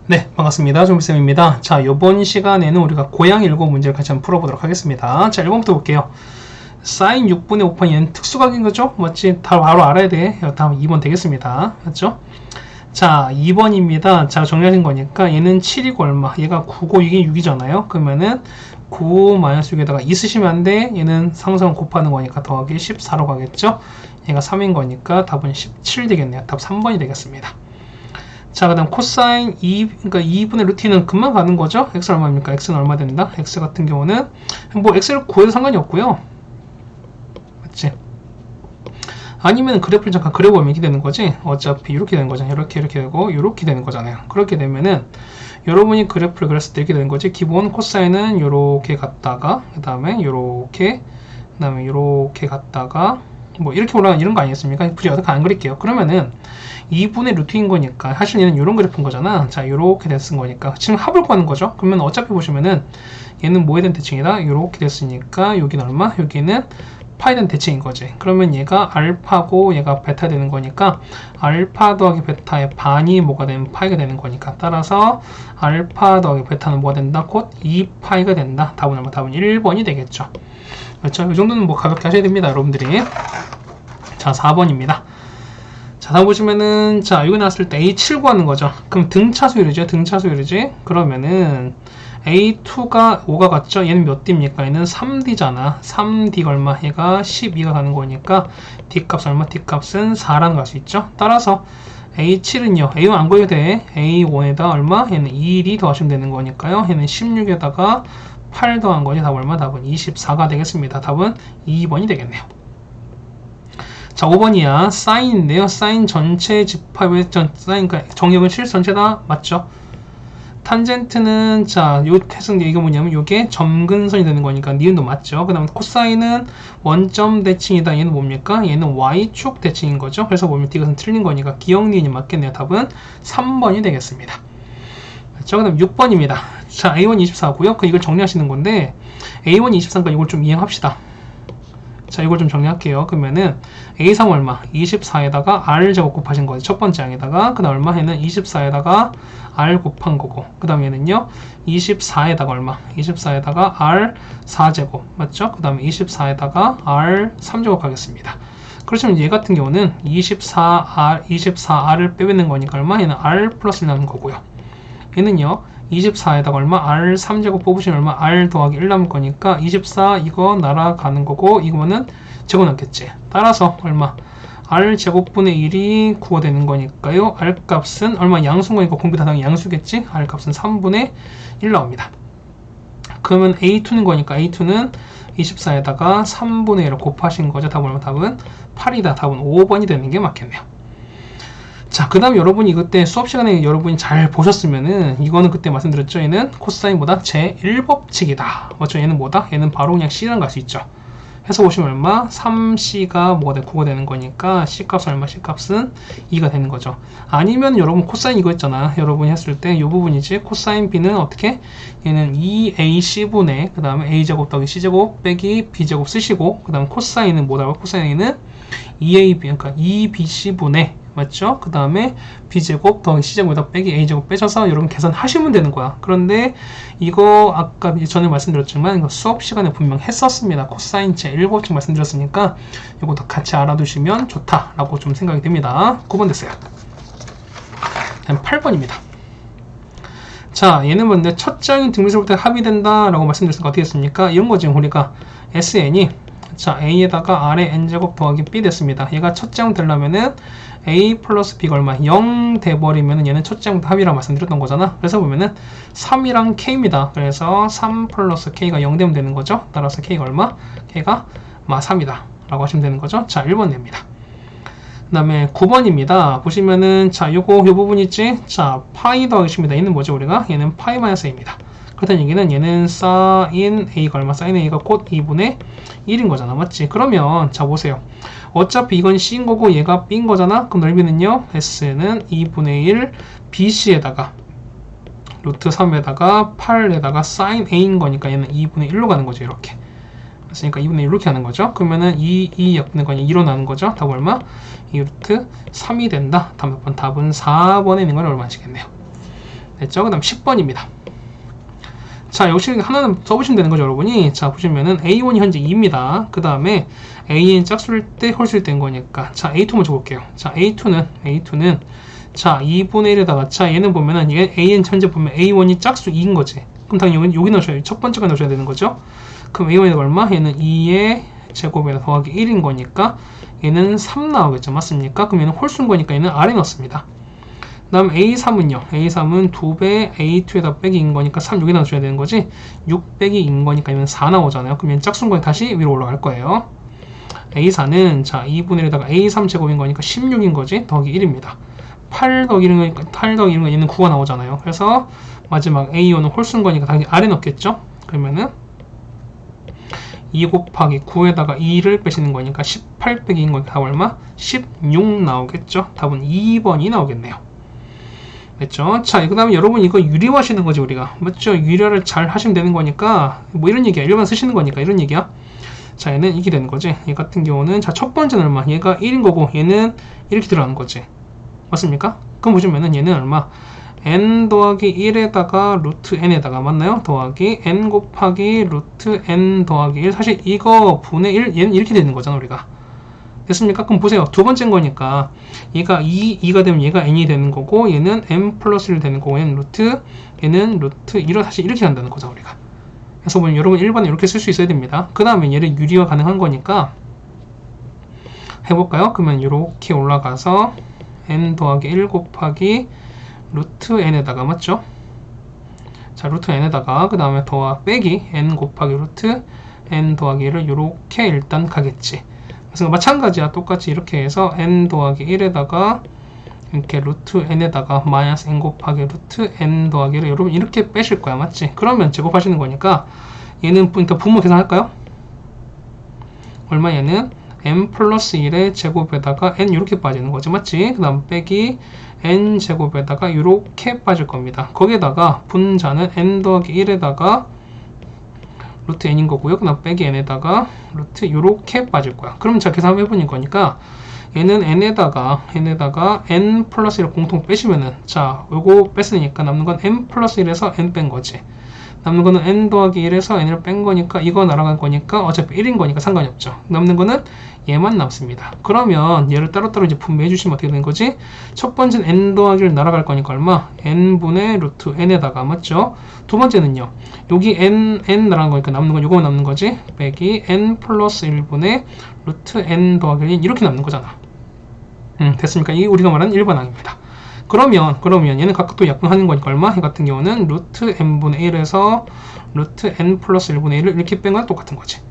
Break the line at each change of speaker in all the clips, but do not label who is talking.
네, 반갑습니다. 좀비쌤입니다. 자, 이번 시간에는 우리가 고양 7 문제를 같이 한번 풀어보도록 하겠습니다. 자, 1번부터 볼게요. 사인 6분의 5판이 얘는 특수각인 거죠? 맞지? 다 바로 알아야 돼. 다음 2번 되겠습니다. 맞죠? 자, 2번입니다. 자, 정리하신 거니까 얘는 7이고 얼마? 얘가 9고 이게 6이잖아요. 그러면은 9 마이너스 6에다가 2 쓰시면 안 돼. 얘는 상수랑 곱하는 거니까 더하기 14로 가겠죠? 얘가 3인 거니까 답은 17 되겠네요. 답 3번이 되겠습니다. 자, 그 다음 코사인 2, 그러니까 2분의 루트는 금방 가는 거죠? x는 얼마입니까? x는 얼마 된다? x 같은 경우는 뭐 x를 구해도 상관이 없고요. 맞지? 아니면 그래프를 잠깐 그려보면 이렇게 되는 거지. 어차피 이렇게 되는 거잖아요. 이렇게 되고 이렇게 되는 거잖아요. 그렇게 되면은 여러분이 그래프를 그렸을 때 이렇게 되는 거지. 기본 코사인은 이렇게 갔다가 그 다음에 이렇게 갔다가 뭐 이렇게 올라가는 이런 거 아니겠습니까? 굳이 어떻게 안 그릴게요. 그러면은 2분의 루트인 거니까 사실 얘는 이런 그래프인 거잖아. 자, 이렇게 됐은 거니까 지금 합을 구하는 거죠. 그러면 어차피 보시면은 얘는 뭐에 대한 대칭이다? 이렇게 됐으니까 여기는 얼마? 여기는 파에 대한 대칭인 거지. 그러면 얘가 알파고 얘가 베타 되는 거니까 알파 더하기 베타의 반이 뭐가 되면 파이가 되는 거니까 따라서 알파 더하기 베타는 뭐가 된다? 곧 2파이가 된다. 답은 얼마? 답은 1번이 되겠죠. 그렇죠? 이 정도는 뭐 가볍게 하셔야 됩니다, 여러분들이. 자, 4번입니다. 자, 다음 보시면은, 자, 이거 나왔을 때 A7 구하는 거죠. 그럼 등차수율이죠. 등차수율이지. 그러면은, A2가 5가 같죠? 얘는 몇 D입니까? 얘는 3D잖아. 3D가 얼마? 얘가 12가 가는 거니까, D 값 얼마? D 값은 4라는 거 알 수 있죠? 따라서, A7은요, A1 안 구해도 돼. A1에다 얼마? 얘는 1이 더하시면 되는 거니까요. 얘는 16에다가 8 더한 거니, 답은 얼마? 답은 24가 되겠습니다. 답은 2번이 되겠네요. 자, 5번이야. 사인인데요. 사인 전체 집합의 사인, 그러니까 정역은 실 전체다. 맞죠? 탄젠트는, 자, 요 해석 이게 뭐냐면, 요게 점근선이 되는 거니까, 니은도 맞죠? 그 다음에 코사인은 원점 대칭이다. 얘는 뭡니까? 얘는 Y축 대칭인 거죠? 그래서 보면 이것은 틀린 거니까, 기억 니은이 맞겠네요. 답은 3번이 되겠습니다. 자, 그 다음 6번입니다. 자, A1 24고요. 이걸 정리하시는 건데, A1 23니까 이걸 좀 이행합시다. 자, 이걸 좀 정리할게요. 그러면은 A3 얼마? 24에다가 R제곱 곱하신 거죠. 첫 번째 항에다가 그 다음 얼마? 얘는 24에다가 R 곱한 거고 그 다음 얘는요 24에다가 얼마? 24에다가 R 4제곱 맞죠? 그 다음에 24에다가 R 3제곱 하겠습니다. 그렇지만 얘 같은 경우는 24R을 빼내는 거니까 얼마? 얘는 R 플러스 1 남은 거고요. 얘는요 24에다가 얼마? R 3제곱 뽑으시면 얼마? R 더하기 1 남을 거니까 24 이거 날아가는 거고 이거는 제곱 남겠지. 따라서 얼마? R 제곱분의 1이 9가 되는 거니까요. R 값은 얼마? 양수인 거니까 공비 다당이 양수겠지? R 값은 3분의 1 나옵니다. 그러면 A2는 거니까 A2는 24에다가 3분의 1을 곱하신 거죠. 답은 얼마? 답은 8이다. 답은 5번이 되는 게 맞겠네요. 자, 그 다음 여러분이 그때 수업 시간에 여러분이 잘 보셨으면은 이거는 그때 말씀드렸죠. 얘는 코사인보다 제1법칙이다. 맞죠? 얘는 뭐다? 얘는 바로 그냥 C라는 거 알 수 있죠. 해서 보시면 얼마? 3C가 뭐가 돼? 9가 되는 거니까 C값은 얼마? C값은 2가 되는 거죠. 아니면 여러분 코사인 이거 있잖아. 여러분이 했을 때 이 부분이지. 코사인 B는 어떻게? 얘는 2AC분의 그 다음에 A제곱 더하기 C제곱 빼기 B제곱 쓰시고 그 다음 코사인은 뭐라고? 코사인은 2AB 그러니까 2BC분의 맞죠? 그 다음에 b제곱 더하기 c제곱에다 빼기 a제곱 빼셔서 여러분 계산하시면 되는 거야. 그런데 이거 아까 전에 말씀드렸지만 이거 수업 시간에 분명 했었습니다. 코사인 제1법칙 말씀드렸으니까 이것도 같이 알아두시면 좋다라고 좀 생각이 됩니다. 9번 됐어요. 다음 8번입니다. 자, 얘는 뭔데 첫째 항인 등비수부터 합의된다 라고 말씀드렸으니까 어떻게 됐습니까? 이런 거지. 우리가 SN이 자, A에다가 R의 N제곱 더하기 B 됐습니다. 얘가 첫째 항 되려면은 A 플러스 B가 얼마? 0 돼버리면은 얘는 첫째 항 합이라고 말씀드렸던 거잖아. 그래서 보면은 3이랑 K입니다. 그래서 3 플러스 K가 0 되면 되는 거죠. 따라서 K가 얼마? K가 3이다. 라고 하시면 되는 거죠. 자, 1번 됩니다. 그 다음에 9번입니다. 보시면은, 자, 요 부분 있지? 자, 파이 더하기 10입니다. 얘는 뭐죠, 우리가? 얘는 파이 마이너스 A입니다. 그렇다는 얘기는 얘는 사인 A가 얼마? 사인 A가 곧 2분의 1인 거잖아. 맞지? 그러면, 자, 보세요. 어차피 이건 C인 거고 얘가 B인 거잖아. 그럼 넓이는요. S는 2분의 1 BC에다가 루트 3에다가 8에다가 sin A인 거니까 얘는 2분의 1로 가는 거죠. 이렇게. 그러니까 2분의 1 이렇게 하는 거죠. 그러면은 2 약분의 거니 2로 나는 거죠. 답은 얼마? 2 루트 3이 된다. 다음 몇 번? 답은 4번에 있는 걸 얼마 하시겠네요. 됐죠? 그 다음 10번입니다. 자, 역시 하나는 써보시면 되는 거죠, 여러분이. 자, 보시면은 A1이 현재 2입니다. 그 다음에 An 짝수일 때 홀수일 때인 거니까. 자, A2 먼저 볼게요. 자, A2는 자, 2분의 1에다가, 자, 얘는 보면은, 얘 An 현재 보면 A1이 짝수 2인 거지. 그럼 당연히 여기 넣으셔야, 첫 번째가 넣으셔야 되는 거죠. 그럼 A1에다가 얼마? 얘는 2의 제곱에다 더하기 1인 거니까, 얘는 3 나오겠죠. 맞습니까? 그럼 얘는 홀수인 거니까 얘는 아래 넣습니다. 그 다음 A3은요. A3은 2배 A2에다 빼기 인 거니까 3 여기다 넣어줘야 되는 거지. 6 빼기 인 거니까 얘는 4 나오잖아요. 그럼 얘는 짝수인 거니까 다시 위로 올라갈 거예요. A4는 자 2분의 1에다가 A3 제곱인 거니까 16인 거지. 더하기 1입니다. 8 더하기 1은 거니까 8 더하기 1은 얘는 9가 나오잖아요. 그래서 마지막 A1은 홀수인 거니까 당연히 아래 넣겠죠. 그러면은 2 곱하기 9에다가 2를 빼시는 거니까 18 빼기 인 거니까 답 얼마? 16 나오겠죠. 답은 2번이 나오겠네요. 됐죠? 자, 그 다음에 여러분 이거 유리화하시는 거지, 우리가. 맞죠? 유리화를 잘 하시면 되는 거니까, 뭐 이런 얘기야. 일반 쓰시는 거니까, 이런 얘기야. 자, 얘는 이게 되는 거지. 얘 같은 경우는, 자, 첫 번째는 얼마? 얘가 1인 거고, 얘는 이렇게 들어가는 거지. 맞습니까? 그럼 보시면은 얘는 얼마? n 더하기 1에다가 루트 n에다가, 맞나요? 더하기 n 곱하기 루트 n 더하기 1. 사실 이거 분의 1, 얘는 이렇게 되는 거잖아, 우리가. 됐습니까? 그럼 보세요. 두 번째인 거니까 얘가 2가 되면 얘가 n이 되는 거고 얘는 n 플러스 1 되는 거고 얘는 루트 1을 사실 이렇게 한다는 거죠, 우리가. 그래서 보면 여러분 1번에 이렇게 쓸 수 있어야 됩니다. 그 다음에 얘를 유리화 가능한 거니까 해볼까요? 그러면 이렇게 올라가서 n 더하기 1 곱하기 루트 n에다가, 맞죠? 자, 루트 n에다가 그 다음에 더하 빼기 n 곱하기 루트 n 더하기 1을 이렇게 일단 가겠지. 그래서 마찬가지야. 똑같이 이렇게 해서 n 더하기 1에다가 이렇게 루트 n에다가 마이너스 n 곱하기 루트 n 더하기를 여러분 이렇게 빼실 거야. 맞지? 그러면 제곱하시는 거니까 얘는 일단 분모 계산할까요? 얼마? 얘는 n 플러스 1의 제곱에다가 n 이렇게 빠지는 거지. 맞지? 그 다음 빼기 n 제곱에다가 이렇게 빠질 겁니다. 거기에다가 분자는 n 더하기 1에다가 루트 n인 거고요. 그 다음 빼기 n에다가 루트 요렇게 빠질 거야. 그럼 자 계산 해보는 거니까 얘는 n에다가 n 플러스 1을 공통 빼시면은 자 요거 뺐으니까 남는 건 n 플러스 1에서 n 뺀 거지. 남는 거는 n 더하기 1에서 n을 뺀 거니까 이거 날아간 거니까 어차피 1인 거니까 상관이 없죠. 남는 거는 얘만 남습니다. 그러면 얘를 따로따로 이제 분배해 주시면 어떻게 되는 거지? 첫 번째는 n 더하기를 날아갈 거니까 얼마? n분의 루트 n에다가, 맞죠? 두 번째는요. 여기 n 날아간 거니까 남는 건 요거 남는 거지? 빼기 n 플러스 1분의 루트 n 더하기 1 이렇게 남는 거잖아. 됐습니까? 이게 우리가 말하는 1번항입니다. 그러면 얘는 각각도 약분하는 거니까 얼마? 이 같은 경우는 루트 n분의 1에서 루트 n 플러스 1분의 1을 이렇게 뺀 거랑 똑같은 거지.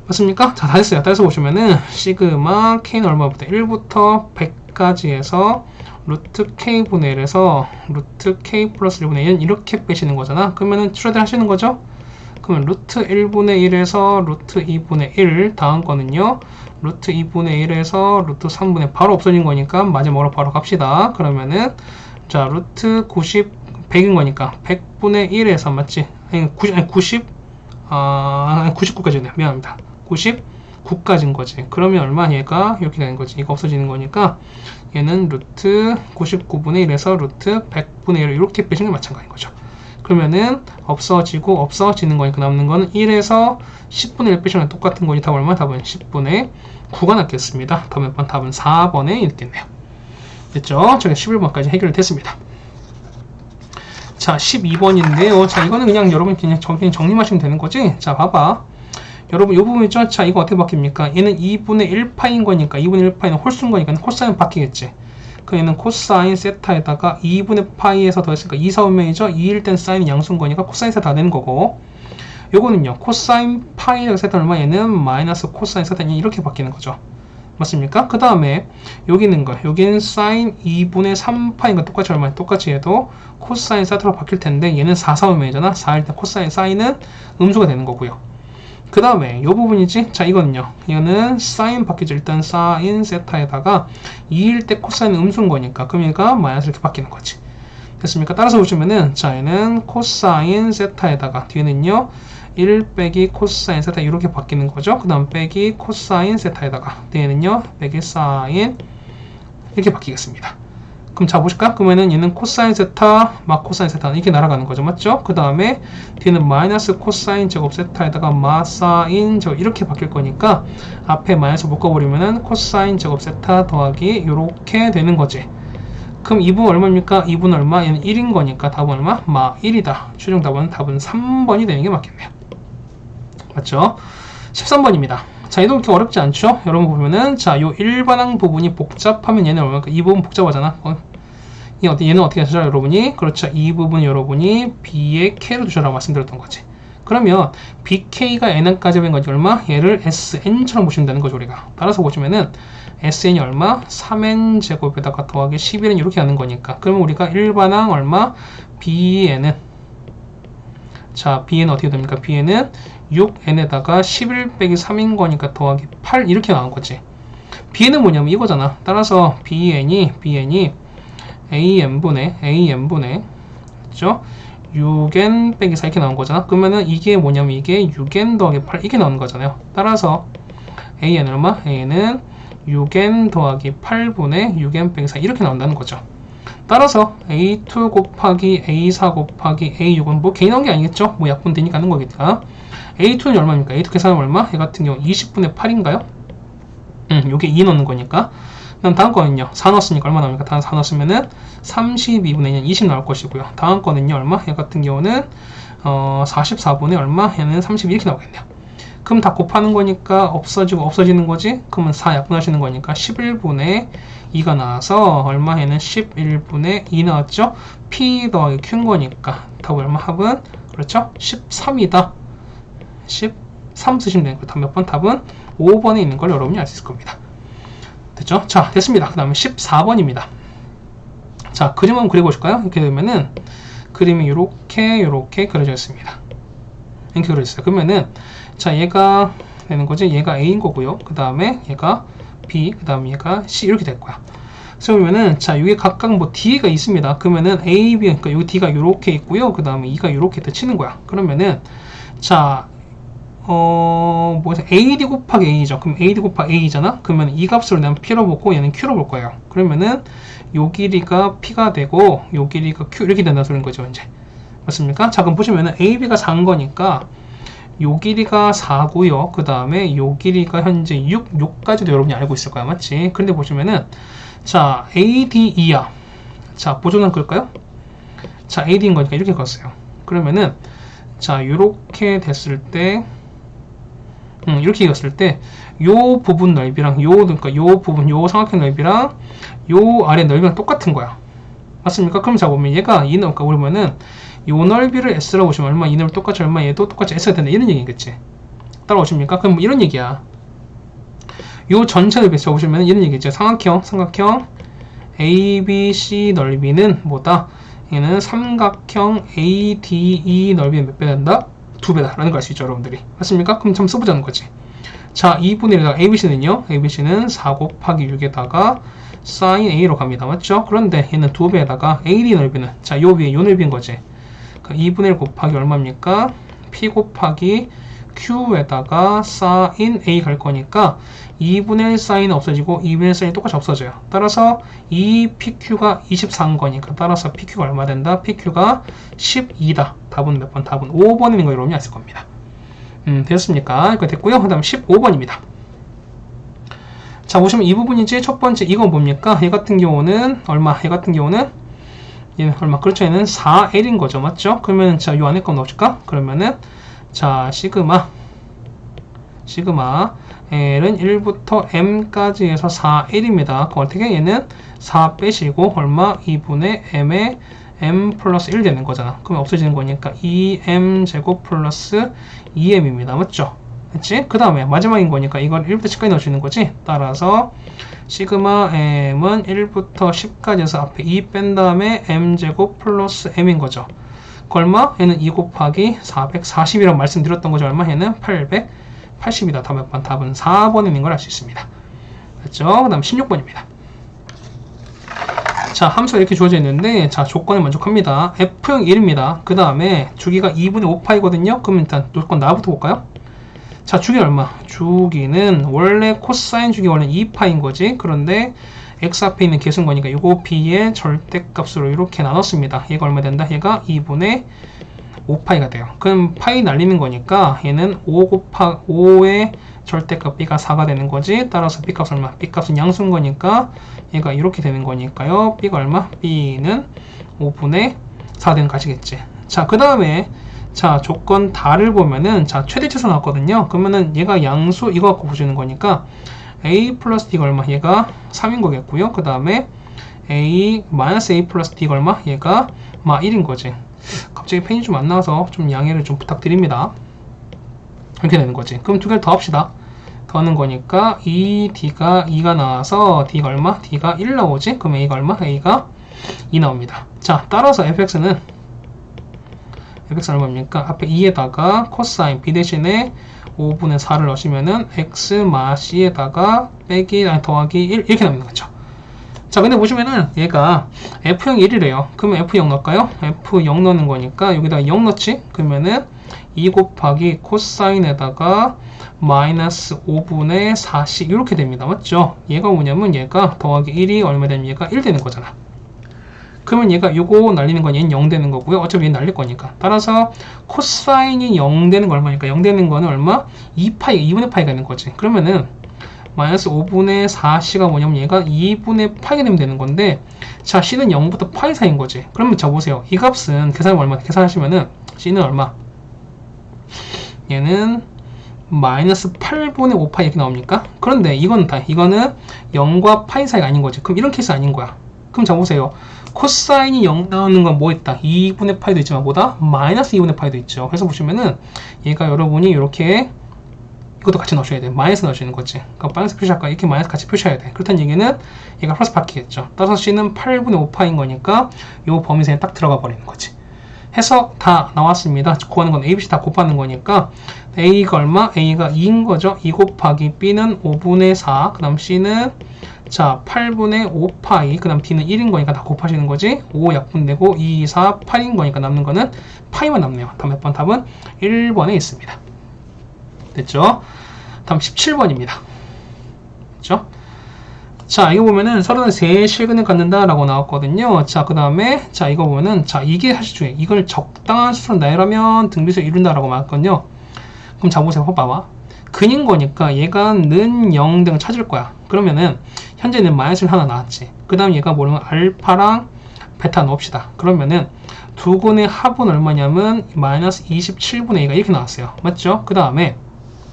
맞습니까? 자, 다 됐어요. 따라서 보시면은 시그마 k는 얼마부터 1부터 100까지 해서 루트 k분의 1에서 루트 k 플러스 1분의 1은 이렇게 빼시는 거잖아. 그러면은 추가들 하시는 거죠? 그러면 루트 1분의 1에서 루트 2분의 1 다음 거는요. 루트 2분의 1에서 루트 3분의 바로 없어진 거니까 마지막으로 바로 갑시다. 그러면은 자 루트 100인 거니까 100분의 1에서 맞지? 아니 99까지네. 미안합니다. 99까지인 거지. 그러면 얼마? 얘가 이렇게 되는 거지. 이거 없어지는 거니까 얘는 루트 99분의 1에서 루트 100분의 1을 이렇게 빼시는 게 마찬가지인 거죠. 그러면은 없어지는 거니까 남는 거는 1에서 10분의 1 빼시면 똑같은 거니 답은 얼마? 답은 10분의 9가 낫겠습니다. 답은 4번에 있겠네요. 됐죠? 저기 11번까지 해결이 됐습니다. 자, 12번인데요. 자, 이거는 그냥 여러분 그냥 정리하시면 되는 거지. 자, 봐봐. 여러분, 요 부분 있죠? 자, 이거 어떻게 바뀝니까? 얘는 2분의 1파인 거니까, 2분의 1파이는 홀수인 거니까 코사인 바뀌겠지. 그 얘는 코사인 세타에다가 2분의 파이에서 더했으니까 2, 4, 5명이죠? 2일 땐 사인 양수인 거니까 코사인 세타 되는 거고, 요거는요, 코사인 파이에서 세타는 얼마? 얘는 마이너스 코사인 세타 이렇게 바뀌는 거죠. 맞습니까? 그 다음에 여기 있는 거, 여기는 사인 2분의 3파인과 똑같이 얼마야? 똑같이 해도 코사인 세타로 바뀔 텐데 얘는 4, 4, 5명이잖아. 4일 때 코사인 사인은 음수가 되는 거고요. 그 다음에 이 부분이지. 자, 이거는요. 이거는 사인 바뀌죠. 일단 사인 세타에다가 2일 때 코사인 음수인 거니까 그럼 얘가 마이너스 이렇게 바뀌는 거지. 됐습니까? 따라서 보시면은 자, 얘는 코사인 세타에다가 뒤에는요. 1 빼기 코사인 세타 이렇게 바뀌는 거죠. 그 다음 빼기 코사인 세타에다가 뒤에는요. 빼기 사인 이렇게 바뀌겠습니다. 그럼 자 보실까? 그러면은 얘는 코사인 세타, 마 코사인 세타 이렇게 날아가는 거죠, 맞죠? 그 다음에 뒤는 마이너스 코사인 제곱 세타에다가 마 사인 제곱 이렇게 바뀔 거니까 앞에 마이너스 묶어버리면은 코사인 제곱 세타 더하기 요렇게 되는 거지. 그럼 2분 얼마입니까? 2분 얼마? 얘는 1인 거니까 답은 얼마? 마 1이다. 최종 답은 3번이 되는 게 맞겠네요. 맞죠? 13번입니다. 자, 얘도 그렇게 어렵지 않죠? 여러분 보면은, 자, 요 일반항 부분이 복잡하면 얘는 얼마나, 이 부분 복잡하잖아. 얘는 어떻게 하시죠, 여러분이? 그렇죠. 이 부분 여러분이 B의 K로 두셔라고 말씀드렸던 거지. 그러면 BK가 N까지 된 거지 얼마? 얘를 SN처럼 보시면 되는 거죠, 우리가. 따라서 보시면은, SN이 얼마? 3N 제곱에다가 더하기 11N 이렇게 하는 거니까. 그러면 우리가 일반항 얼마? BN은, 자, BN은 어떻게 됩니까? BN은 6n에다가 11 빼기 3인 거니까 더하기 8 이렇게 나온 거지. bn은 뭐냐면 이거잖아. 따라서 bn이 an분의 그렇죠? 6n 빼기 4 이렇게 나온 거잖아. 그러면은 이게 뭐냐면 이게 6n 더하기 8 이렇게 나오는 거잖아요. 따라서 an은 얼마? an은 6n 더하기 8분의 6n 빼기 4 이렇게 나온다는 거죠. 따라서 a2 곱하기 a4 곱하기 a6은 뭐 괜히 나온 게 아니겠죠? 뭐 약분 되니까 하는 거겠다. A2는 얼마입니까? A2 계산하면 얼마? 얘 같은 경우 20분의 8인가요? 요게 2 넣는 거니까. 그럼 다음 거는요. 4 넣었으니까 얼마 나옵니까? 다음 4 넣었으면은 32분의 20 나올 것이고요. 다음 거는요. 얼마? 얘 같은 경우는 44분의 얼마? 얘는 32 이렇게 나오겠네요. 그럼 다 곱하는 거니까 없어지고 없어지는 거지? 그러면 4 약분하시는 거니까 11분의 2가 나와서 얼마? 얘는 11분의 2 나왔죠? P 더하기 Q인 거니까 답 얼마? 합은 그렇죠? 13이다. 13 쓰시면 되는 거예요. 답 몇 번? 답은 5번에 있는 걸 여러분이 알 수 있을 겁니다. 됐죠? 자, 됐습니다. 그 다음에 14번입니다. 자, 그림 한번 그려보실까요? 이렇게 되면은 그림이 요렇게 그려져 있습니다. 이렇게 그려져 있어요. 그러면은 자, 얘가 되는 거지. 얘가 A인 거고요. 그 다음에 얘가 B, 그 다음에 얘가 C 이렇게 될 거야. 그래서 그러면은 자, 이게 각각 뭐 D가 있습니다. 그러면은 A, B, 그러니까 요 D가 요렇게 있고요. 그 다음에 E가 요렇게 치는 거야. 그러면은 자, AD 곱하기 A죠. 그럼 AD 곱하기 A잖아? 그러면 이 값으로 내가 P로 보고 얘는 Q로 볼 거예요. 그러면은 요 길이가 P가 되고 요 길이가 Q 이렇게 된다는 소리인 거죠, 이제. 맞습니까? 자, 그럼 보시면은 AB가 4인 거니까 요 길이가 4고요. 그 다음에 요 길이가 현재 6, 요까지도 여러분이 알고 있을 거야. 맞지? 그런데 보시면은 자, ADE야. 자, 보조는 끌까요? 자, AD인 거니까 이렇게 걷어요. 그러면은 자, 요렇게 됐을 때 이렇게 이겼을 때, 요 부분 넓이랑, 그러니까 요 부분, 요 삼각형 넓이랑, 요 아래 넓이랑 똑같은 거야. 맞습니까? 그럼 자, 보면 얘가, 그러니까 그러면은, 요 넓이를 S라고 보시면 얼마, 이 넓이 똑같이 얼마, 얘도 똑같이 S가 된다. 이런 얘기겠지. 따라오십니까? 그럼 뭐 이런 얘기야. 요 전체 넓이 적으시면 이런 얘기죠. 삼각형, ABC 넓이는 뭐다? 얘는 삼각형 ADE 넓이는 몇 배 된다? 2배다 라는 걸 알 수 있죠, 여러분들이. 맞습니까? 그럼 좀 써보자는 거지. 자, 2분의 1에다가 ABC는요, ABC는 4 곱하기 6에다가 sin A로 갑니다. 맞죠? 그런데 얘는 2배에다가 AD 넓이는, 자, 요 위에 요 넓이인 거지. 그러니까 2분의 1 곱하기 얼마입니까? P 곱하기 Q에다가 sin A 갈 거니까 2분의 1 사인은 없어지고 2분의 1 사인이 똑같이 없어져요. 따라서 이 PQ가 24인 거니까 따라서 PQ가 얼마 된다? PQ가 12다. 답은 몇 번? 답은 5번인 거 여러분이 아실 겁니다. 되었습니까? 이거 됐고요. 그 다음 15번입니다. 자, 보시면 이 부분이지. 첫 번째 이건 뭡니까? 얘 같은 경우는 얼마? 얘 같은 경우는 얘는 얼마? 그렇죠. 얘는 4L인 거죠. 맞죠? 그러면 자, 요 안에 거 넣어줄까? 그러면은 자, 시그마 L은 1부터 M까지 해서 4L입니다. 그 어떻게? 얘는 4 빼시고 얼마? 2분의 M에 M 플러스 1 되는 거잖아. 그러면 없어지는 거니까 2M 제곱 플러스 2M입니다. 맞죠? 그치? 그 다음에 마지막인 거니까 이걸 1부터 10까지 넣어주는 거지. 따라서 시그마 M은 1부터 10까지 해서 앞에 2 뺀 다음에 M 제곱 플러스 M인 거죠. 그 얼마? 얘는 2 곱하기 440이라고 말씀드렸던 거죠. 얼마? 얘는 880이다. 답 몇 번? 답은 4번에 있는 걸 알 수 있습니다. 그렇죠? 그 다음 16번입니다. 자, 함수가 이렇게 주어져 있는데, 자, 조건에 만족합니다. F형 1입니다. 그 다음에 주기가 2분의 5파이거든요. 그럼 일단 조건 나부터 볼까요? 자, 주기 얼마? 주기는 원래 코사인 주기 원래 2파인 거지. 그런데 x 앞에 있는 개수인 거니까 이거 b의 절대값으로 이렇게 나눴습니다. 얘가 얼마 된다? 얘가 2분의 5파이가 돼요. 그럼 파이 날리는 거니까 얘는 5의 절대값 b가 4가 되는 거지. 따라서 b값은 얼마? b값은 양수인 거니까 얘가 이렇게 되는 거니까요. b가 얼마? b는 5분의 4 되는 값이겠지. 자, 그 다음에 자, 조건 다를 보면은 자, 최대치수 나왔거든요. 그러면은 얘가 양수 이거 갖고 보시는 거니까 a 플러스 d가 얼마? 얘가 3인 거겠고요. 그 다음에 a 마이너스 a 플러스 d가 얼마? 얘가 1인 거지. 갑자기 펜이 좀 안 나와서 좀 양해를 좀 부탁드립니다. 이렇게 되는 거지. 그럼 두 개를 더 합시다. 더하는 거니까 2d가 2가 나와서 d가 얼마? d가 1 나오지? 그럼 a가 얼마? a가 2 나옵니다. 자, 따라서 fx는 얼마입니까? 앞에 2에다가 코사인 b 대신에 5분의 4를 넣으시면은 x 마 c에다가 빼기 더하기 1 이렇게 나옵니다. 그렇죠? 자, 근데 보시면은 얘가 f0이 1이래요. 그러면 f0 넣을까요? f0 넣는 거니까 여기다가 0 넣지? 그러면은 2 곱하기 코사인에다가 마이너스 5분의 4씩 이렇게 됩니다. 맞죠? 얘가 뭐냐면 얘가 더하기 1이 얼마 되면 얘가 1 되는 거잖아. 그러면 얘가 요거 날리는 건 얘는 0 되는 거고요. 어차피 얘는 날릴 거니까. 따라서 코사인이 0 되는 거 얼마니까? 0 되는 거는 얼마? 2분의 파이가 되는 거지. 그러면은 마이너스 5분의 4c가 뭐냐면 얘가 2분의 파이가 되면 되는 건데 자, c는 0부터 파이 사이인 거지. 그러면 자 보세요. 이 값은 계산하면 얼마? 계산하시면은 c는 얼마? 얘는 마이너스 8분의 5파이 이렇게 나옵니까? 그런데 이거는 0과 파이 사이가 아닌 거지. 그럼 이런 케이스 아닌 거야. 그럼 자 보세요. 코사인이 0 나오는 건 뭐 있다? 2분의 파이도 있지만 뭐다? 마이너스 2분의 파이도 있죠. 그래서 보시면은 얘가 여러분이 이렇게 이것도 같이 넣으셔야 돼. 마이너스 넣으시는 거지. 그러니까 마이너스 표시할까? 이렇게 마이너스 같이 표시해야 돼. 그렇다는 얘기는 얘가 플러스 바뀌겠죠. 따라서 c는 8분의 5파인 거니까 요 범위선에 딱 들어가 버리는 거지. 해서 다 나왔습니다. 구하는 건 a, b, c 다 곱하는 거니까 a가 얼마? a가 2인 거죠. 2 곱하기 b는 5분의 4, 그 다음 c는 자 8분의 5파이, 그 다음 d는 1인 거니까 다 곱하시는 거지. 5 약분되고 2, 4, 8인 거니까 남는 거는 파이만 남네요. 다음 몇 번? 답은 1번에 있습니다. 됐죠? 다음 17번입니다. 됐죠? 자, 이거 보면은 33실근을 갖는다 라고 나왔거든요. 자, 그 다음에 자, 이거 보면은 자, 이게 사실 중요해. 이걸 적당한 수로 나열하면 등비수를 이룬다 라고 말했거든요. 그럼 자, 보세요. 봐봐. 근인 거니까 얘가 는 0 등 찾을 거야. 그러면은 현재는 마이너스 하나 나왔지. 그 다음 얘가 뭐냐면 알파랑 베타 넣읍시다. 그러면은 두 근의 합은 얼마냐면 마이너스 27분의 2가 이렇게 나왔어요. 맞죠? 그 다음에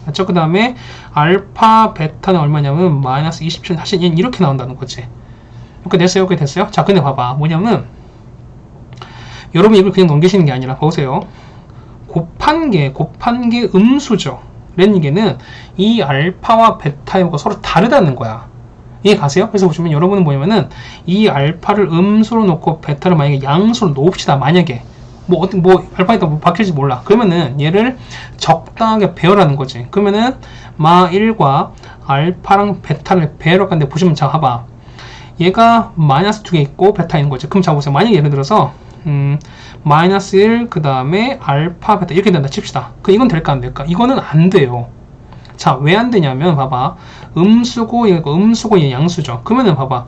맞죠? 그 다음에 알파 베타는 얼마냐면 마이너스 27, 사실 얘는 이렇게 나온다는 거지. 이렇게 됐어요? 이렇게 됐어요? 자, 근데 봐봐. 뭐냐면 여러분 이걸 그냥 넘기시는 게 아니라 보세요. 곱한 게 음수죠. 라는 얘기는 이 알파와 베타가 서로 다르다는 거야. 이해 가세요? 그래서 보시면 여러분은 뭐냐면은 이 알파를 음수로 놓고 베타를 만약에 양수로 놓읍시다. 만약에 뭐 알파에다 뭐 바뀔지 몰라. 그러면은 얘를 적당하게 배열하는 거지. 그러면은 마 1과 알파랑 베타를 배열하는데 보시면 자 봐봐. 얘가 마이너스 2개 있고 베타인 거지. 그럼 자 보세요. 만약에 예를 들어서 마이너스 1 그 다음에 알파 베타 이렇게 된다 칩시다. 이건 될까 안 될까? 이거는 안 돼요. 자, 왜 안 되냐면 봐봐. 음수고 얘 양수죠. 그러면은 봐봐.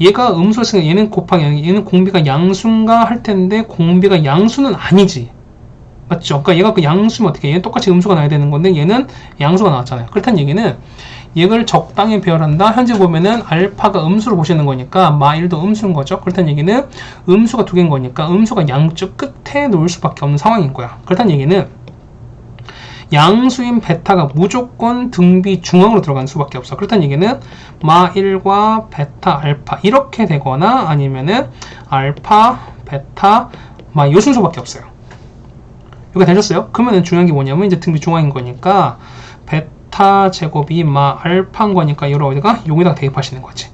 얘가 음수였으니까 얘는 곱하기 얘는 공비가 양수인가 할 텐데 공비가 양수는 아니지. 맞죠? 그러니까 얘가 그 양수면 어떻게 얘는 똑같이 음수가 나야 되는 건데 얘는 양수가 나왔잖아요. 그렇다는 얘기는 얘를 적당히 배열한다. 현재 보면은 알파가 음수로 보시는 거니까 마1도 음수인 거죠. 그렇다는 얘기는 음수가 두 개인 거니까 음수가 양쪽 끝에 놓을 수밖에 없는 상황인 거야. 그렇다는 얘기는 양수인 베타가 무조건 등비 중앙으로 들어가는 수밖에 없어. 그렇다는 얘기는 마1과 베타, 알파 이렇게 되거나 아니면은 알파, 베타, 마 요 순서밖에 없어요. 이거 되셨어요? 그러면은 중요한 게 뭐냐면 이제 등비 중앙인 거니까 베타 제곱이 마 알파인 거니까 여러 어디가 여기다가 대입하시는 거지.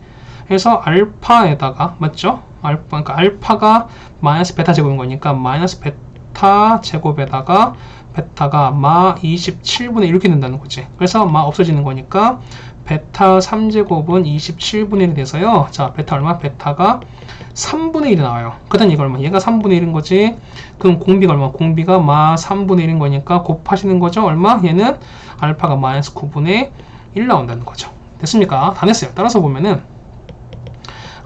그래서 알파에다가 맞죠? 그러니까 알파가 마이너스 베타 제곱인 거니까 마이너스 베타 제곱에다가 베타가 마 27분의 1 이렇게 된다는 거지. 그래서 마 없어지는 거니까 베타 3제곱은 27분의 1이 돼서요. 자, 베타 얼마? 베타가 3분의 1이 나와요. 그다음 이거 얼마? 얘가 3분의 1인 거지. 그럼 공비가 얼마? 공비가 마 3분의 1인 거니까 곱하시는 거죠. 얼마? 얘는 알파가 마이너스 9분의 1 나온다는 거죠. 됐습니까? 다 됐어요. 따라서 보면은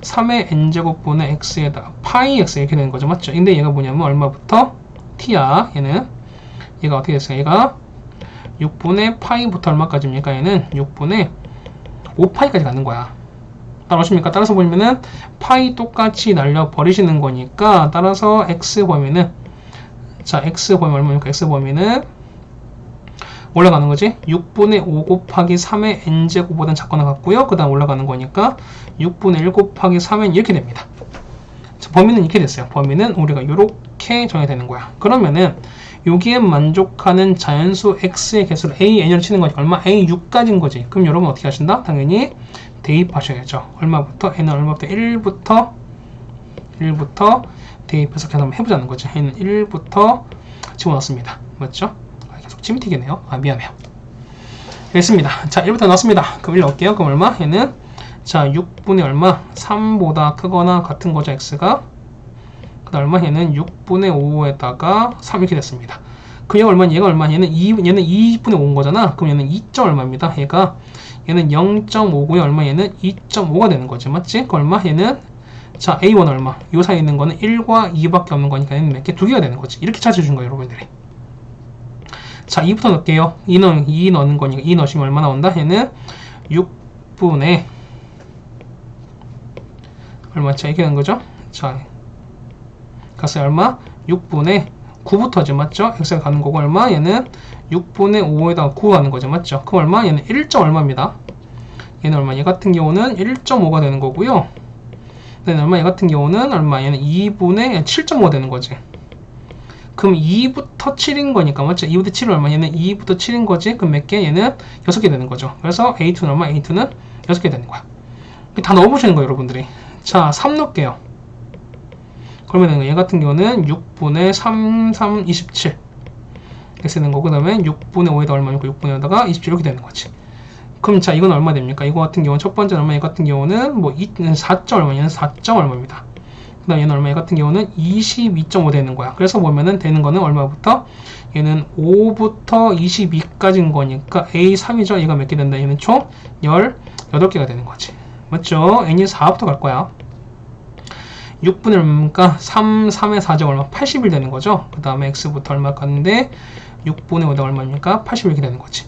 3의 n제곱분의 x에다 파이 x 이렇게 되는 거죠. 맞죠? 근데 얘가 뭐냐면 얼마부터? t야. 얘가 어떻게 됐어요? 얘가 6분의 파이부터 얼마까지입니까? 얘는 6분의 5파이까지 가는 거야. 따라오십니까? 따라서 보면은 파이 똑같이 날려버리시는 거니까 따라서 x 범위는 자 x 범위 얼마입니까? x 범위는 올라가는 거지. 6분의 5 곱하기 3의 n제곱보다는 작거나 같고요. 그 다음 올라가는 거니까 6분의 1 곱하기 3은 이렇게 됩니다. 자, 범위는 이렇게 됐어요. 범위는 우리가 이렇게 정해야 되는 거야. 그러면은 여기에 만족하는 자연수 x의 개수를 a, n으로 치는 거니까 얼마? a 6까지인 거지. 그럼 여러분 어떻게 하신다? 당연히 대입하셔야죠. 얼마부터? n은 얼마부터? 1부터 대입해서 계산 한번 해보자는 거죠. n은 1부터 집어넣습니다. 맞죠? 계속 침이 튀기네요. 미안해요. 됐습니다. 자, 1부터 넣었습니다. 그럼 1 넣을게요. 그럼 얼마? 얘는 자 6분의 얼마? 3보다 크거나 같은 거죠. x가 그 다음 얼마? 얘는 6분의 5에다가 3 이렇게 됐습니다. 그 얘가 얼마냐? 얘가 얼마냐? 얘는 2분의 5인 거잖아. 그럼 얘는 2점 얼마입니다. 얘는 0.5고요. 얼마? 얘는 2.5가 되는 거지. 맞지? 그 얼마? 얘는 자 a1 얼마? 요 사이에 있는 거는 1과 2밖에 없는 거니까 얘는 몇 개? 2개가 되는 거지. 이렇게 찾아주신 거예요, 여러분들이. 자, 2부터 넣을게요. 2 넣는 거니까 2 넣으시면 얼마 나온다? 얘는 6분의 얼마? 자, 이렇게 되는 거죠? 자, 가서 얼마? 6분의 9부터죠. 맞죠? x가 가는 거고 얼마? 얘는 6분의 5에다가 9 가는 거죠. 맞죠? 그럼 얼마? 얘는 1점 얼마입니다. 얘는 얼마? 얘 같은 경우는 1.5가 되는 거고요. 얘는 얼마? 얘 같은 경우는 얼마? 얘는 2분의 7.5가 되는 거지. 그럼 2부터 7인 거니까 맞죠? 2부터 7은 얼마? 얘는 2부터 7인 거지. 그럼 몇 개? 얘는 6개 되는 거죠. 그래서 A2는 얼마? A2는 6개 되는 거야. 다 넣어보시는 거예요, 여러분들이. 자, 3 넣을게요. 그러면 얘 같은 경우는 6분의 3, 27 이렇게 쓰는 거고, 그 다음에 6분의 5에다 얼마니까 6분의 5에다가 27 이렇게 되는 거지. 그럼 자, 이건 얼마 됩니까? 이거 같은 경우는 첫 번째 얼마? 얘 같은 경우는 뭐 4점 얼마? 얘는 4점 얼마입니다. 그 다음 얘는 얼마? 얘 같은 경우는 22.5 되는 거야. 그래서 보면은 되는 거는 얼마부터? 얘는 5부터 22까지인 거니까 A3이죠. 얘가 몇 개 된다? 얘는 총 18개가 되는 거지. 맞죠? n이 4부터 갈 거야. 6분의 얼마니까 3의 4제 얼마? 80일 되는 거죠. 그 다음에 x부터 얼마 갔는데 6분의 5가 얼마입니까? 81이 되는 거지.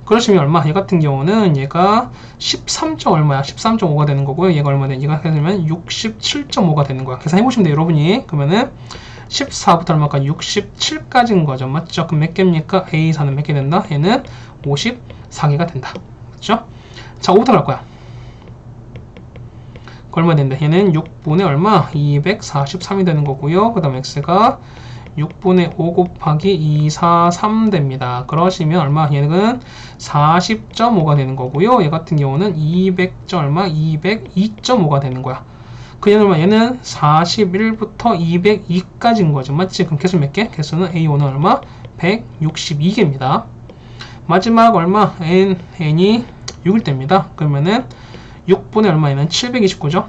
그러시면 얼마? 얘 같은 경우는 얘가 13. 얼마야? 13.5가 되는 거고요. 얘가 얼마 되는? 얘가 되면 67.5가 되는 거야. 계산해보시면 돼요, 여러분이. 그러면은 14부터 얼마까지? 67까지인 거죠. 맞죠? 그럼 몇 개입니까? A4는 몇 개 된다? 얘는 54개가 된다. 맞죠? 자, 5부터 갈 거야. 얼마 된다? 얘는 6분의 얼마? 243이 되는 거고요. 그 다음 x가 6분의 5 곱하기 243 됩니다. 그러시면 얼마? 얘는 40.5가 되는 거고요. 얘 같은 경우는 200점 얼마? 202.5가 되는 거야. 그 얘는 얼마? 얘는 41부터 202까지인 거죠. 맞지? 그럼 개수 몇 개? 개수는 A5는 얼마? 162개입니다. 마지막 얼마? n이 6일 때입니다. 그러면은 6분의 얼마에는 729죠?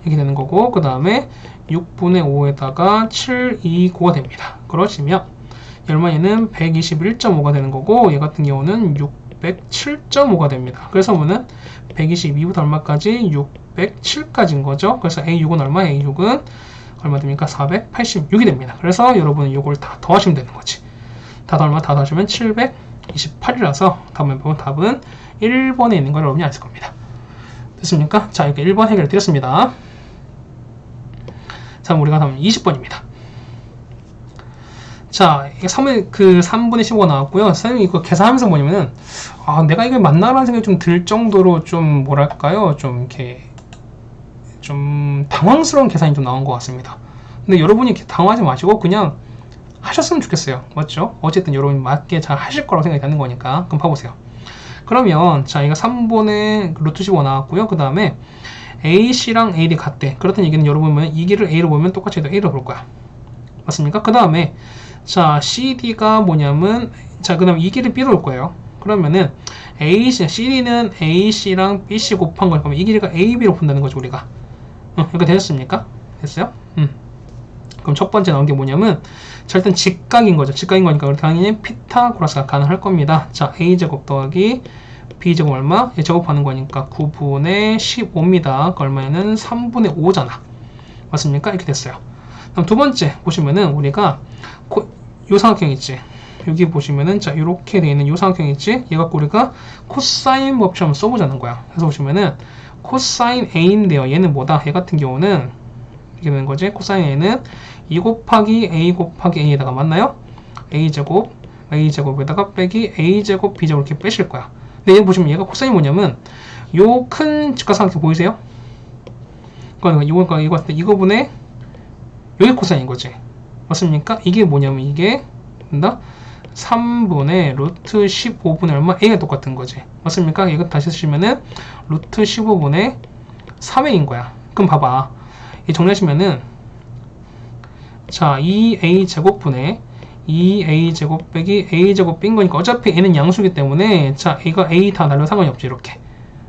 이렇게 되는 거고, 그 다음에 6분의 5에다가 729가 됩니다. 그러시면 얼마에는 121.5가 되는 거고, 얘 같은 경우는 607.5가 됩니다. 그래서 뭐는 122부터 얼마까지? 607까지인 거죠. 그래서 A6은 얼마? A6은 얼마 됩니까? 486이 됩니다. 그래서 여러분은 이걸 다 더하시면 되는 거지. 다 얼마? 다 더하시면 728이라서 답은 1번에 있는 걸 여러분이 아실 겁니다. 됐습니까? 자, 이렇게 1번 해결을 드렸습니다. 자, 우리가 다음 20번입니다. 자, 3분의 15가 나왔고요. 선생님이 이거 계산하면서 뭐냐면은, 내가 이게 맞나라는 생각이 좀 들 정도로 좀, 뭐랄까요? 좀, 이렇게, 좀, 당황스러운 계산이 좀 나온 것 같습니다. 근데 여러분이 이렇게 당황하지 마시고, 그냥 하셨으면 좋겠어요. 맞죠? 어쨌든 여러분이 맞게 잘 하실 거라고 생각이 되는 거니까. 그럼 봐보세요. 그러면 자, 이거 3분의 루트 15 나왔고요. 그 다음에 AC랑 AD 같대. 그렇다는 얘기는 여러분 이 길을 A로 보면 똑같이 A로 볼 거야. 맞습니까? 그 다음에 자, CD가 뭐냐면 자, 그 다음에 이 길을 B로 올 거예요. 그러면은 CD는 AC랑 BC 곱한 걸 보면 이 길이가 AB로 본다는 거죠, 우리가. 이거 되셨습니까? 됐어요? 그럼 첫 번째 나온 게 뭐냐면 자, 일단 직각인 거죠. 직각인 거니까 우리 당연히 피타고라스가 가능할 겁니다. 자, a제곱 더하기 b제곱 얼마? 얘 제곱하는 거니까 9분의 15입니다. 그 얼마에는 3분의 5잖아. 맞습니까? 이렇게 됐어요. 그럼 두 번째 보시면은 우리가 요 삼각형 있지? 여기 보시면은 자 이렇게 돼 있는 요 삼각형 있지? 얘 갖고 우리가 코사인 법칙 한번 써보자는 거야. 그래서 보시면은 코사인 a인데요. 얘는 뭐다? 얘 같은 경우는 이렇게 되는 거지. 코사인 a는 2 곱하기 a 곱하기 a에다가 맞나요? a제곱에다가 빼기 a제곱 b제곱 이렇게 빼실 거야. 근데 얘 보시면 얘가 코사인이 뭐냐면 요 큰 직각삼각형 보이세요? 이거분의 여기 코사인인 거지. 맞습니까? 이게 뭐냐면 이게 된다? 3분의 루트 15분의 얼마? a가 똑같은 거지. 맞습니까? 이거 다시 쓰시면은 루트 15분의 3a인 거야. 그럼 봐봐. 이 정리하시면은 자 2a제곱분의 2a제곱 빼기 a제곱 빈 거니까 어차피 a는 양수기 때문에 자 이거 a 다 날려 상관이 없지. 이렇게.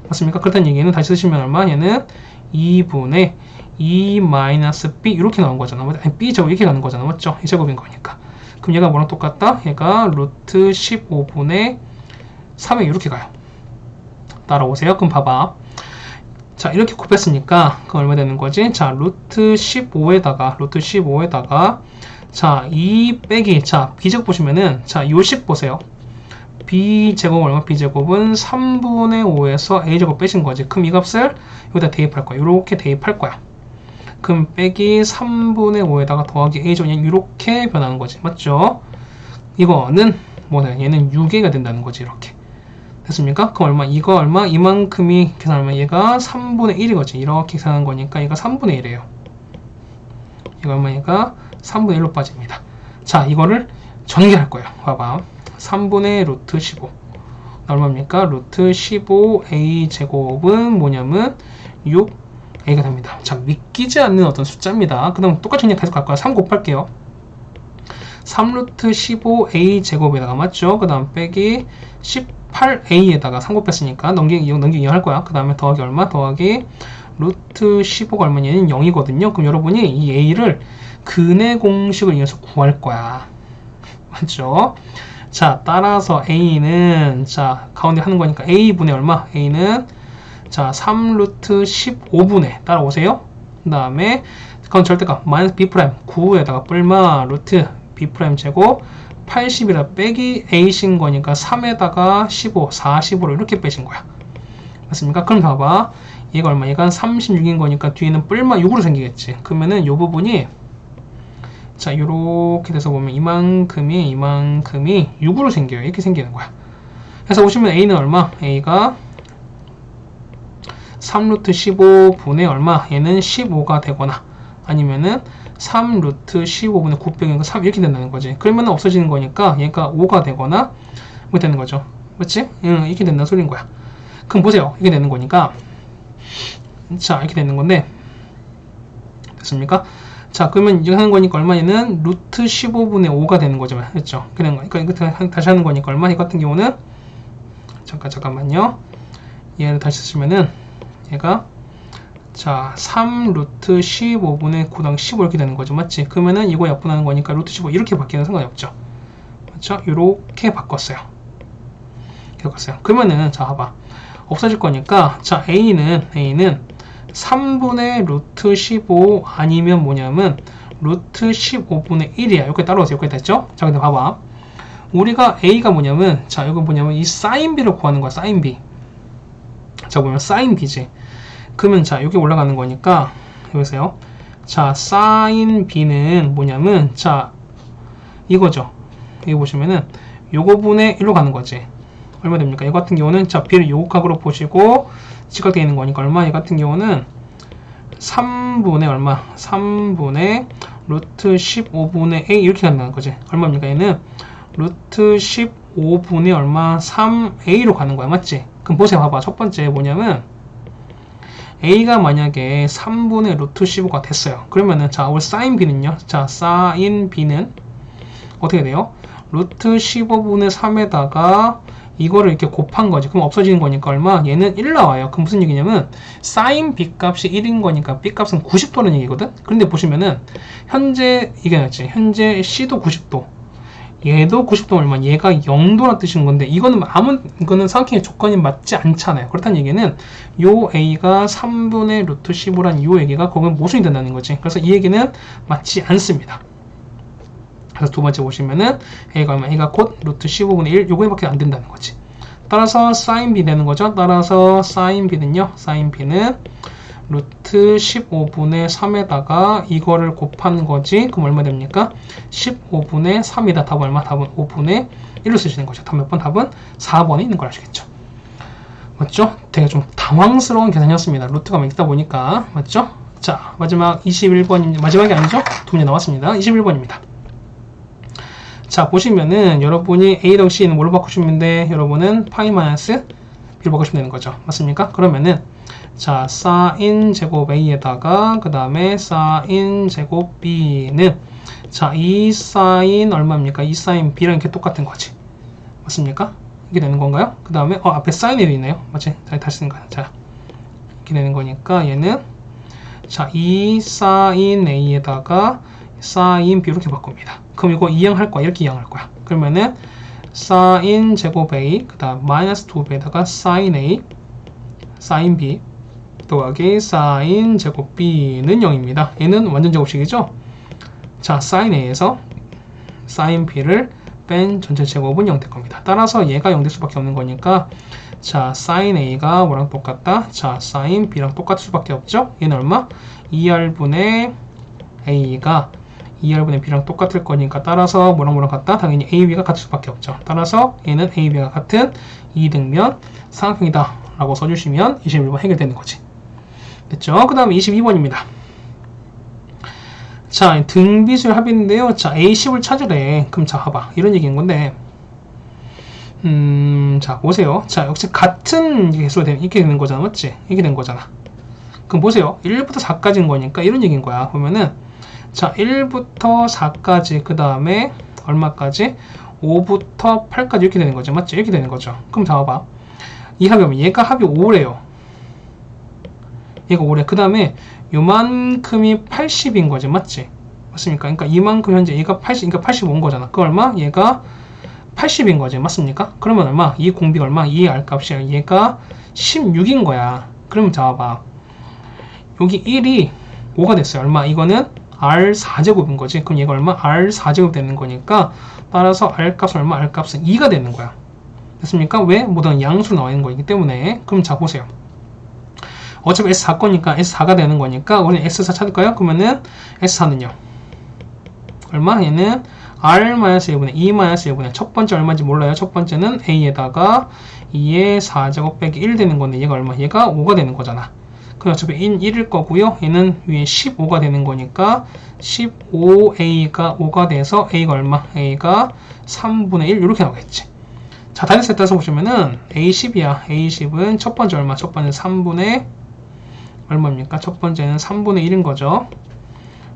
맞습니까? 그렇다는 얘기는 다시 쓰시면 얼마? 얘는 2분의 2-b 이렇게 나온 거잖아. 아니, b제곱 이렇게 가는 거잖아. 맞죠? 이 제곱인 거니까. 그럼 얘가 뭐랑 똑같다? 얘가 루트 15분의 3에 이렇게 가요. 따라오세요. 그럼 봐봐. 자, 이렇게 곱했으니까 그럼 얼마 되는 거지? 자, 루트 15에다가 자, 2 빼기 자, b제곱 보시면은 자, 요 식 보세요. b제곱 얼마? b제곱은 3분의 5에서 a제곱 빼신 거지. 그럼 이 값을 여기다 대입할 거야. 이렇게 대입할 거야. 그럼 빼기 3분의 5에다가 더하기 a제곱 이렇게 변하는 거지. 맞죠? 이거는 뭐냐? 얘는 6a가 된다는 거지. 이렇게. 됐습니까? 그럼 얼마? 이거 얼마? 이만큼이 계산하면 얘가 3분의 1이거지. 이렇게 계산한 거니까 얘가 3분의 1이에요. 이거 얼마? 얘가 3분의 1로 빠집니다. 자, 이거를 전개할 거예요. 봐봐. 3분의 루트 15. 얼마입니까? 루트 15a 제곱은 뭐냐면 6a가 됩니다. 자, 믿기지 않는 어떤 숫자입니다. 그 다음 똑같이 그냥 계속 갈 거야. 3 곱할게요. 3루트 15a 제곱에다가 맞죠? 그 다음 빼기 18a에다가 3 곱했으니까 넘기기 이용할 거야. 그 다음에 더하기 얼마? 더하기 루트 15가 얼마냐? 얘는 0이거든요. 그럼 여러분이 이 a를 근의 공식을 이용해서 구할 거야. 맞죠? 자, 따라서 a는 자 가운데 하는 거니까 a분의 얼마? a는 자 3루트 15분의 따라오세요. 그 다음에 그건 절대값 마이너스 b 프라임 9에다가 뿔마 루트 b 프라임 제곱 80이라 빼기 a신 거니까 3에다가 15 45로 이렇게 빼신 거야. 맞습니까? 그럼 봐봐. 얘가 얼마? 얘가 36인 거니까 뒤에는 뿔마 6으로 생기겠지. 그러면은 요 부분이 자, 요렇게 돼서 보면 이만큼이 6으로 생겨요. 이렇게 생기는 거야. 그래서 보시면 a는 얼마? a가 3루트 15분의 얼마? 얘는 15가 되거나 아니면은 3루트 15분의 9 빼기 3 이렇게 된다는 거지. 그러면 없어지는 거니까 얘가 5가 되거나 뭐 되는 거죠. 그렇지? 이렇게 된다는 소리인 거야. 그럼 보세요. 이렇게 되는 거니까 자, 이렇게 되는 건데 됐습니까? 자, 그러면 이거 하는 거니까 얼마냐는 루트 15분의 5가 되는 거죠. 그렇죠? 그러니까 이거 다시 하는 거니까 얼마? 이 같은 경우는 잠깐만요. 얘를 다시 쓰시면은 얘가 자 3 루트 15분의 9당 15 이렇게 되는 거죠. 맞지? 그러면은 이거 약분하는 거니까 루트 15 이렇게 바뀌는 상관이 없죠. 그렇죠? 이렇게 바꿨어요. 그러면은 자 봐봐. 없어질 거니까 자 a는 3분의 루트 15 아니면 뭐냐면 루트 15분의 1이야. 여기까지 따라오세요. 여기까지 됐죠? 자, 근데 봐봐. 우리가 a가 뭐냐면 자, 이거 뭐냐면 이 사인 b를 구하는 거야. 사인 b. 자, 보면 사인 b지. 그러면 자, 여기 올라가는 거니까 여기서요. 자, 사인 b는 뭐냐면 자, 이거죠. 여기 보시면은 요거 분의 1로 가는 거지. 얼마 됩니까? 이 같은 경우는 자, b를 요각으로 보시고 직각되어 있는 거니까 얼마? 이 같은 경우는 3분의 얼마? 3분의 루트 15분의 a 이렇게 간다는 거지. 얼마입니까? 얘는 루트 15분의 얼마? 3a로 가는 거야. 맞지? 그럼 보세요. 봐봐. 첫 번째 뭐냐면 a가 만약에 3분의 루트 15가 됐어요. 그러면은 자, 우리 사인 b는요. 자, 사인 b는 어떻게 돼요? 루트 15분의 3에다가 이거를 이렇게 곱한 거지. 그럼 없어지는 거니까 얼마? 얘는 1 나와요. 그럼 무슨 얘기냐면 sin b 값이 1인 거니까 b 값은 90도라는 얘기거든. 그런데 보시면은 현재 이게 맞지? 현재 c도 90도, 얘도 90도 얼마, 얘가 0도라 뜻인 건데 이거는 삼각형의 조건이 맞지 않잖아요. 그렇다는 얘기는 요 a가 3분의 루트 15란 요 얘기가 거기는 모순이 된다는 거지. 그래서 이 얘기는 맞지 않습니다. 그래서 두 번째 보시면은 a가 얼마, a가 곧 루트 15분의 1 요거밖에 안 된다는 거지. 따라서 sin b 되는 거죠. 따라서 sin b는요, sin b는 루트 15분의 3에다가 이거를 곱하는 거지. 그럼 얼마 됩니까? 15분의 3이다. 답은 얼마? 답은 5분의 1로 쓰시는 거죠. 답 몇 번? 답은 4번에 있는 걸 아시겠죠? 맞죠? 되게 좀 당황스러운 계산이었습니다. 루트가 막 있다 보니까. 맞죠? 자, 마지막 21번입니다. 마지막이 아니죠? 두 문제 나왔습니다. 21번입니다. 자, 보시면은 여러분이 a 더하기 c는 뭘로 바꾸시면 돼? 여러분은 파이 마이너스 b로 바꾸시면 되는 거죠. 맞습니까? 그러면은 자, sin 제곱 a에다가 그 다음에 sin 제곱 b는 자, 이 sin 얼마입니까? 이 sin b랑 이렇게 똑같은 거지. 맞습니까? 이게 되는 건가요? 그 다음에 앞에 sin 이 있네요. 맞지? 다시 쓰는 거야. 자, 이렇게 되는 거니까 얘는 자, 이 sin a에다가 sin b 이렇게 바꿉니다. 그럼 이거 이항할 거야. 이렇게 이항할 거야. 그러면은 sin 제곱 a 그 다음 마이너스 2b에다가 sin a sin b 더하기 sin 제곱 b는 0입니다. 얘는 완전 제곱식이죠? 자, sin a에서 sin b를 뺀 전체 제곱은 0 될 겁니다. 따라서 얘가 0 될 수밖에 없는 거니까 자, sin a가 뭐랑 똑같다? 자, sin b랑 똑같을 수밖에 없죠? 얘는 얼마? 2r분의 a가 2r분의 b랑 똑같을 거니까 따라서 뭐랑 같다? 당연히 ab가 같을 수밖에 없죠. 따라서 얘는 ab가 같은 2등변 삼각형이다 라고 써주시면 21번 해결되는 거지. 됐죠? 그 다음에 22번입니다. 자, 등비수열 합인데요. 자, A10을 찾으래. 그럼 자, 봐봐. 이런 얘기인 건데. 자, 보세요. 자, 역시 같은 개수가 되면 이렇게 되는 거잖아. 맞지? 이렇게 된 거잖아. 그럼 보세요. 1부터 4까지인 거니까 이런 얘기인 거야. 보면은, 자, 1부터 4까지, 그 다음에 얼마까지? 5부터 8까지 이렇게 되는 거죠. 맞지? 이렇게 되는 거죠. 그럼 자, 봐봐. 이 합이면 얘가 합이 5래요. 얘가 5래. 그 다음에 요만큼이 80인 거지. 맞지? 맞습니까? 그러니까 이만큼 현재 얘가 80, 그러니까 85인 거잖아. 그 얼마? 얘가 80인 거지. 맞습니까? 그러면 얼마? 이 공비가 얼마? 이 R값이 얘가 16인 거야. 그러면 잡아봐. 여기 1이 5가 됐어요. 얼마? 이거는 R4제곱인 거지. 그럼 얘가 얼마? R4제곱 되는 거니까 따라서 R값은 얼마? R값은 2가 되는 거야. 됐습니까? 왜? 모든 양수로 나와 있는 거이기 때문에. 그럼 자, 보세요. 어차피 S4 거니까 S4가 되는 거니까 우리 S4 찾을까요? 그러면은 S4는요. 얼마? 얘는 R-1분의 2-1분의 첫 번째 얼마인지 몰라요. 첫 번째는 A에다가 2의 4제곱 빼기 1 되는 건데 얘가 얼마? 얘가 5가 되는 거잖아. 그럼 어차피 1일 거고요. 얘는 위에 15가 되는 거니까 15A가 5가 돼서 A가 얼마? A가 3분의 1 이렇게 나오겠지. 자, 다시 세트해서 보시면은 A10이야. A10은 첫 번째 얼마? 첫 번째 3분의 얼마입니까? 첫 번째는 3분의 1인 거죠.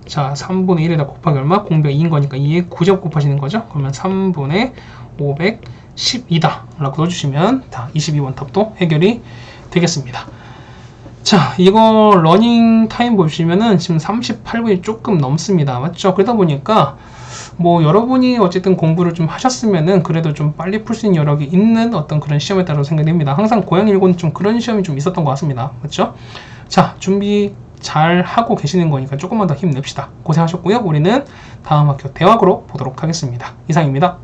자, 3분의 1에다 곱하기 얼마? 공비가 2인 거니까 2에 9제곱 곱하시는 거죠. 그러면 3분의 512다 라고 넣어주시면 다 22번 답도 해결이 되겠습니다. 자, 이거 러닝 타임 보시면은 지금 38분이 조금 넘습니다. 맞죠? 그러다 보니까 뭐 여러분이 어쨌든 공부를 좀 하셨으면은 그래도 좀 빨리 풀 수 있는 여력이 있는 어떤 그런 시험에 따라 생각됩니다. 항상 고양1고는 좀 그런 시험이 좀 있었던 것 같습니다. 맞죠? 자, 준비 잘 하고 계시는 거니까 조금만 더 힘냅시다. 고생하셨고요. 우리는 다음 학교 대학으로 보도록 하겠습니다. 이상입니다.